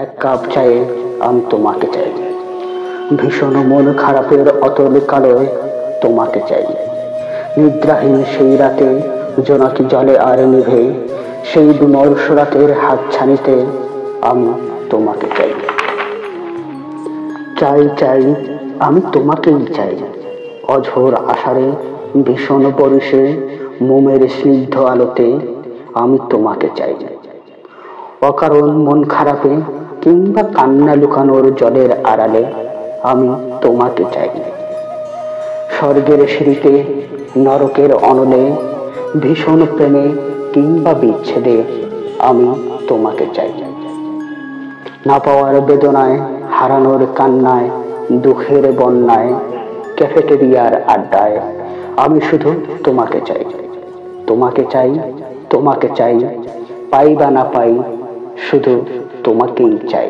এক কাপ চায়ে আমি তোমাকে চাই, ভীষণ মন খারাপের অতল কালোয় তোমাকে চাই। নিদ্রাহীন সেই রাতে জোনাকি জলে আর নিভে, সেই বিমর্ষ রাতের হাতছানিতে আমি তোমাকে চাই। চাই চাই আমি তোমাকেই চাই, অঝোর আষাঢ়ে ভীষণ পরিশে মোমের স্নিগ্ধ আলোতে আমি তোমাকে চাই। অকারণ মন খারাপে কিংবা কান্না লুকানোর জলের আড়ালে আমি তোমাকে চাই। স্বর্গের সিঁড়িতে নরকের অনলে, ভীষণ প্রেমে কিংবা বিচ্ছেদে আমি তোমাকে চাই। না পাওয়ার বেদনায়, হারানোর কান্নায়, দুঃখের বন্যায়, ক্যাফেটেরিয়ার আড্ডায় আমি শুধু তোমাকে চাই। তোমাকে চাই, তোমাকে চাই, পাই বা না পাই শুধু তোমাকেই চাই।